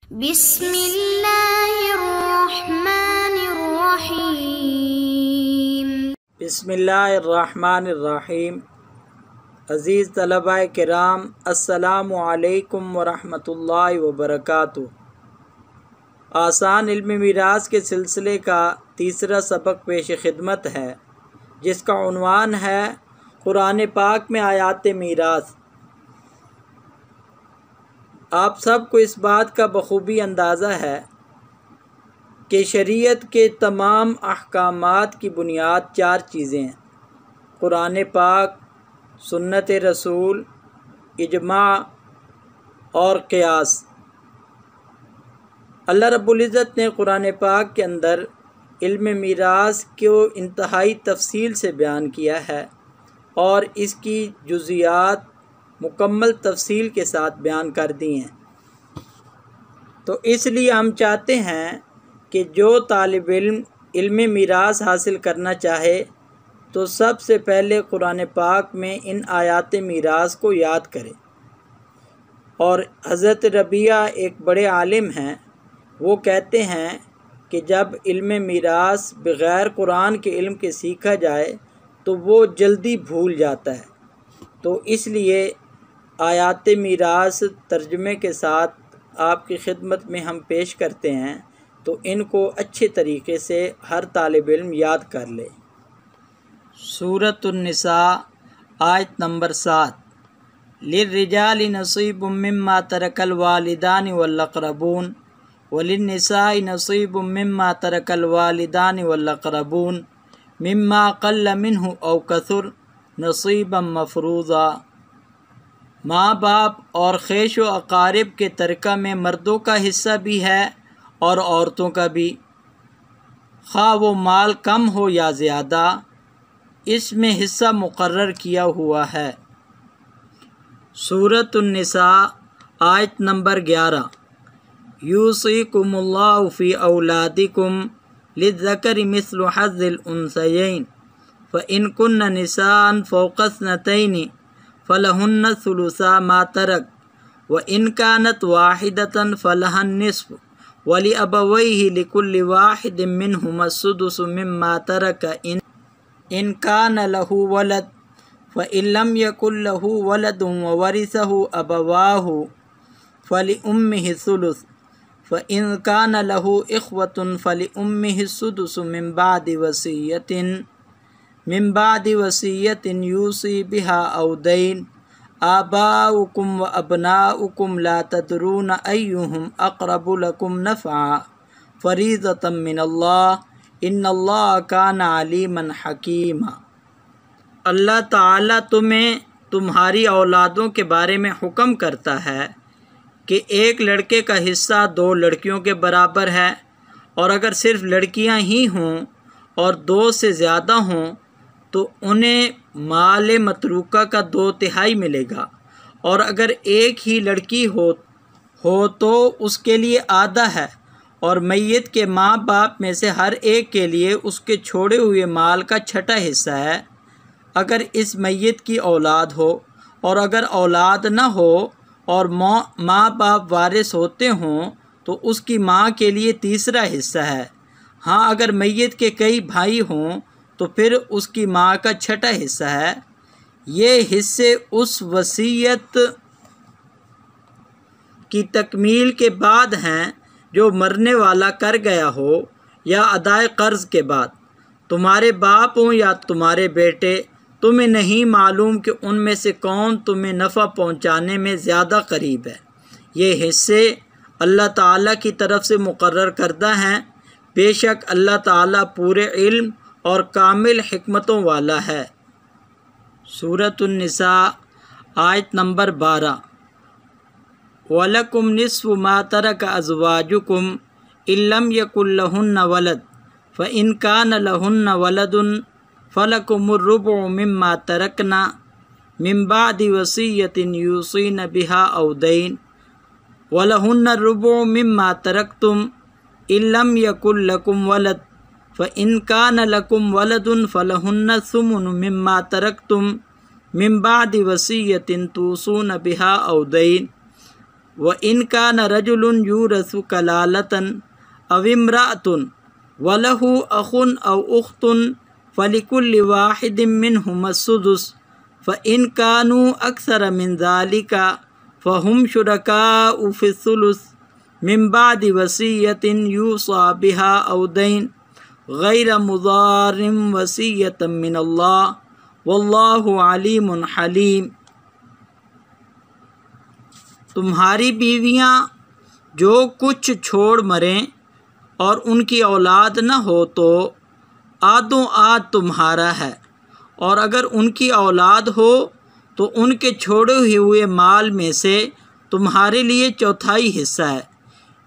बिस्मिल्लाहिर्रहमानिर्रहीम। बिस्मिल्लाहिर्रहमानिर्रहीम। अज़ीज़ तलबा किराम, अस्सलामु अलैकुम वरहमतुल्लाहि वबरकातुहू। आसान इल्म मीरास के सिलसिले का तीसरा सबक पेश खिदमत है, जिसका उन्वान है कुरान पाक में आयात मीरास। आप सबको इस बात का बखूबी अंदाज़ा है कि शरीयत के तमाम अहकामात की बुनियाद चार चीज़ें हैं: कुरान पाक, सुन्नत रसूल, इजमा और क़ियास। अल्लाह रब्बुल इज़्ज़त ने कुरान पाक के अंदर इल्म मीरास को इंतहाई तफसील से बयान किया है और इसकी जुज़ियात मुकम्मल तफसील के साथ बयान कर दी हैं। तो इसलिए हम चाहते हैं कि जो तालिब इल्म मीरास हासिल करना चाहे तो सबसे पहले कुरान पाक में इन आयात मीरास को याद करे। और हज़रत रबिया एक बड़े आलिम हैं, वो कहते हैं कि जब इल्म मीरास बग़ैर कुरान के इल्म के सीखा जाए तो वो जल्दी भूल जाता है। तो इसलिए आयात मीरास तर्जुमे के साथ आपकी खिदमत में हम पेश करते हैं, तो इनको अच्छे तरीके से हर तालिब इल्म याद कर ले। सूरतुन्निसा आयत नंबर 7। लिर्रिजालि नसीबुम मिम्मा तरकल वालिदानि वल अक़रबून वलिन्निसाइ नसीबुम मिम्मा तरकल वालिदानि वल अक़रबून मिम्मा क़ल्ल मिन्हु औ कसुर नसीबम मफ़रूज़ा। माँ बाप और ख़ेश व अक़ारिब के तरका में मर्दों का हिस्सा भी है और औरतों का भी, ख़्वाह वो माल कम हो या ज़्यादा, इसमें हिस्सा मुक़र्रर किया हुआ है। सूरतुन्निसा आयत नंबर 11। यूसीकुमुल्लाहु फ़ी औलादिकुम लिज़्ज़करि मिस्लु हज़्ज़िल उन्सयैन फ़इन कुन्न निसाअन फ़ौक़ इस्नतैनि फ़लहुन्न सुलुसा मा तरक व इन कानत वाहिदतन फ़लहन निस्फ़ वली अबवैहि लिकुल्लि वाहिदिम मिन्हुमा सुदुसु मिम्मा तरक इन कान लहु वलद फ़इन लम यकुल लहु वलदुन व वरिसहु अबवाहु फ़लिउम्मिहि सुलुस फ़इन कान लहु इख़्वतुन फ़लिउम्मिहि सुदुसु मिन बादि वसियतिन यूसी बिहा औ दैन। आबाउकुम व अबनाउकुम ला तदरून अय्युहुम अक़रबु लकुम नफ़अ फ़रीज़तम मिनल्लाह इन्नल्लाह कान अलीमन हकीमा। अल्लाह ताला तुम्हें तुम्हारी औलादों के बारे में हुक्म करता है कि एक लड़के का हिस्सा 2 लड़कियों के बराबर है, और अगर सिर्फ लड़कियां ही हों और 2 से ज़्यादा हों तो उन्हें माल मतरूका का 2/3 मिलेगा, और अगर एक ही लड़की हो तो उसके लिए आधा है, और मैयत के माँ बाप में से हर एक के लिए उसके छोड़े हुए माल का 6ठा हिस्सा है अगर इस मैयत की औलाद हो, और अगर औलाद न हो और माँ बाप वारिस होते हों तो उसकी माँ के लिए 3रा हिस्सा है। हाँ, अगर मैयत के कई भाई हों तो फिर उसकी माँ का 6ठा हिस्सा है। ये हिस्से उस वसीयत की तकमील के बाद हैं जो मरने वाला कर गया हो या अदाए कर्ज़ के बाद। तुम्हारे बाप हों या तुम्हारे बेटे, तुम्हें नहीं मालूम कि उनमें से कौन तुम्हें नफ़ा पहुँचाने में ज़्यादा करीब है। ये हिस्से अल्लाह ताला की तरफ से मुक़र्रर करदा हैं। बेशक अल्लाह ताला पूरे इल्म और कामिल हिकमतों वाला है। सूरतुन्निसा आयत नंबर 12। वलकुम निस्फ़ु मा तरक अज़वाजुकुम इल्लम यकुल लहुन्न वलद फ़इन कान लहुन्न वलदुन फ़लकुमुर रुबउ मिम्मा तरकना मिन बादि वसियतिन यूसीन बिहा औ दैन वलहुन्न रुबउ मिम्मा तरकतुम इल्लम यकुल लकुम वलद फ़इन कान लकुम वलदुन फ़लहुन्न सुमुनु मिम्मा तरकतुम मिन बादि वसियतिन तूसून बिहा औ दैन व इनकान रजुलुन यूरसु कलालतन अव इम्राअतुन वलहु अखुन अव उख्तुन फलिकुल्लि वाहिदिम मिनहुम अस्सुदुस फ़इन कानू अक्सर मिन ज़ालिका फ़हुम शुरकाउ फ़िस्सुलुस मिन बादि वसियतिन यूसा बिहा औ दैन गैर मुज़ारिम वसियतम मिनल्लाह वल्लाहु अलीमुन हलीम। तुम्हारी बीवियाँ जो कुछ छोड़ मरें और उनकी औलाद न हो तो आधों आध तुम्हारा है, और अगर उनकी औलाद हो तो उनके छोड़े हुए माल में से तुम्हारे लिए चौथाई हिस्सा है,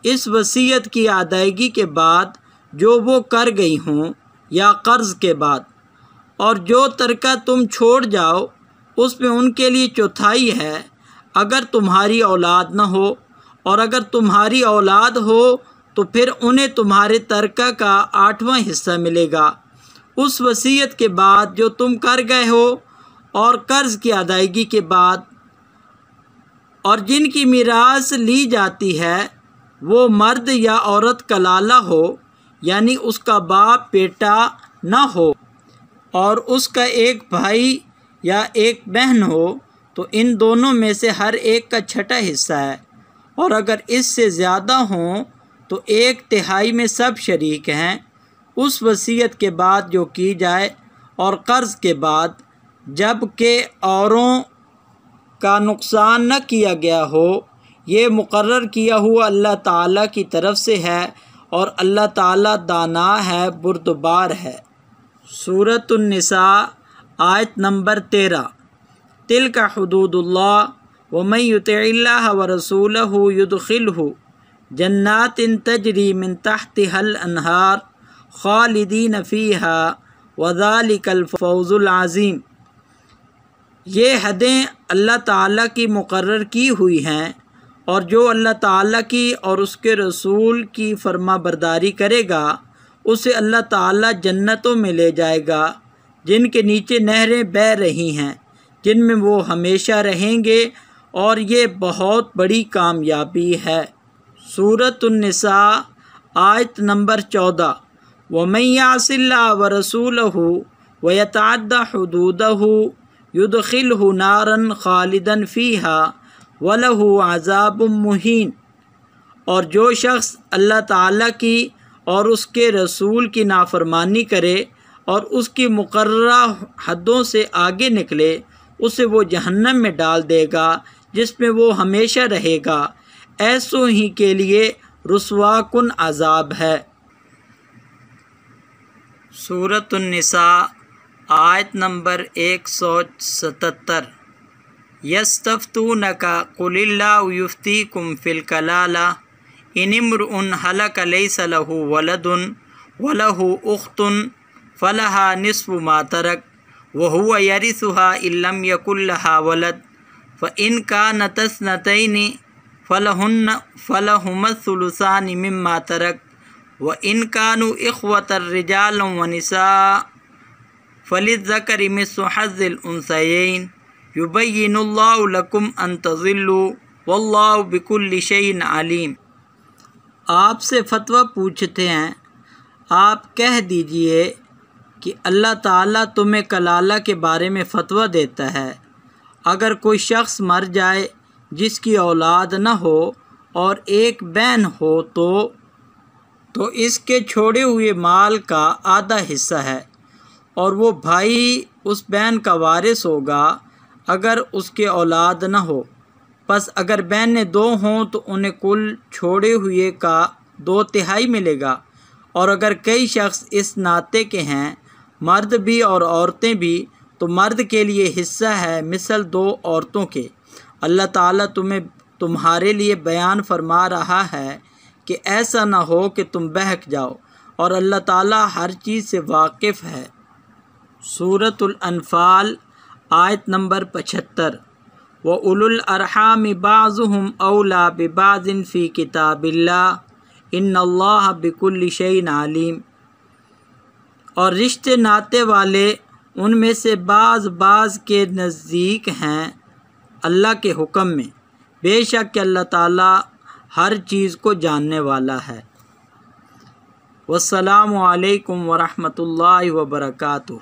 इस वसीयत की अदायगी के बाद जो वो कर गई हों या कर्ज़ के बाद। और जो तरका तुम छोड़ जाओ उसमें उनके लिए चौथाई है अगर तुम्हारी औलाद न हो, और अगर तुम्हारी औलाद हो तो फिर उन्हें तुम्हारे तरका का 8वां हिस्सा मिलेगा उस वसीयत के बाद जो तुम कर गए हो और कर्ज़ की अदायगी के बाद। और जिनकी मीरास ली जाती है वो मर्द या औरत कलाला हो, यानी उसका बाप बेटा न हो और उसका एक भाई या एक बहन हो, तो इन दोनों में से हर एक का छठा हिस्सा है। और अगर इससे ज़्यादा हों तो 1/3 में सब शरीक हैं उस वसीयत के बाद जो की जाए और कर्ज़ के बाद, जबकि औरों का नुकसान न किया गया हो। ये मुकर्रर किया हुआ अल्लाह ताला की तरफ से है और अल्लाह ताला दाना है, बुर्दबार है। सूरतुन निसा आयत नंबर 13। तिलका हुदूदुल्लाह व मन युतिइल्लाह व रसूलहु युदखिलहु जन्नातिन तजरी मिन तहतिहल अनहार खालिदीन फ़ीहा व ज़ालिकल फ़ौज़ुल अज़ीम। ये हदें अल्लाह ताला की मुकर्रर की हुई हैं, और जो अल्लाह ताला की और उसके रसूल की फरमा बरदारी करेगा उसे अल्लाह ताला जन्नतों में ले जाएगा जिनके नीचे नहरें बह रही हैं, जिनमें वो हमेशा रहेंगे, और ये बहुत बड़ी कामयाबी है। सूरतुन निसा आयत नंबर 14। वमन यासिल्लाह व रसूलहु व यतअद्दा हुदूदहु युदखिलहु नारन खालिदन फ़ीहा वलहु अज़ाबुम मुहीन। और जो शख्स अल्लाह ताला की और उसके रसूल की नाफरमानी करे और उसकी मुकर्ररा हदों से आगे निकले, उसे वो जहन्नम में डाल देगा जिसमें वो हमेशा रहेगा, ऐसों ही के लिए रुस्वाकुन अज़ाब है। सूरतुन निसा आयत नंबर 177। यस्तफ्तूनका कुलिल्लाहु युफ्तीकुम फ़िल कलाला इन इम्रुउन हलक लैसा लहू वलदुन वलहु उख्तुन फ़लहा निस्फ़ु मा तरक व हुवा यरिसुहा इल्लम यकुल लहा वलद फ़इन कानत इस्नतैनि फ़लहुमुस सुलुसानि मिम्मा तरक व इन कानू इख्वतर रिजालन व निसाअ फ़लिज़्ज़करि मिस्लु हज़्ज़िल उन्सयैन युबय्यिनुल्लाहु लकुम अन तज़िल्लू वल्लाहु बिकुल्लि शैइन अलीम। आपसे फतवा पूछते हैं, आप कह दीजिए कि अल्लाह ताला तुम्हें कलाला के बारे में फ़तवा देता है। अगर कोई शख्स मर जाए जिसकी औलाद न हो और एक बहन हो तो इसके छोड़े हुए माल का आधा हिस्सा है, और वो भाई उस बहन का वारिस होगा अगर उसके औलाद न हो। बस अगर बहनें 2 हों तो उन्हें कुल छोड़े हुए का 2/3 मिलेगा। और अगर कई शख्स इस नाते के हैं, मर्द भी और औरतें भी, तो मर्द के लिए हिस्सा है मिसल 2 औरतों के। अल्लाह ताला तुम्हारे लिए बयान फरमा रहा है कि ऐसा ना हो कि तुम बहक जाओ, और अल्लाह ताला हर चीज़ से वाकिफ़ है। सूरतुल अनफ़ाल आयत नंबर 75। व उलुल अरहामि बाज़ुहुम औला बिबाज़िन फ़ी किताबिल्लाह इन्नल्लाह बिकुल्लि शैइन अलीम। और रिश्ते नाते वाले उनमें से बाज़ के नज़दीक हैं अल्लाह के हुक्म में, बेशक अल्लाह ताला हर चीज़ को जानने वाला है। वस्सलामु अलैकुम वरहमतुल्लाहि वबरकातुहू।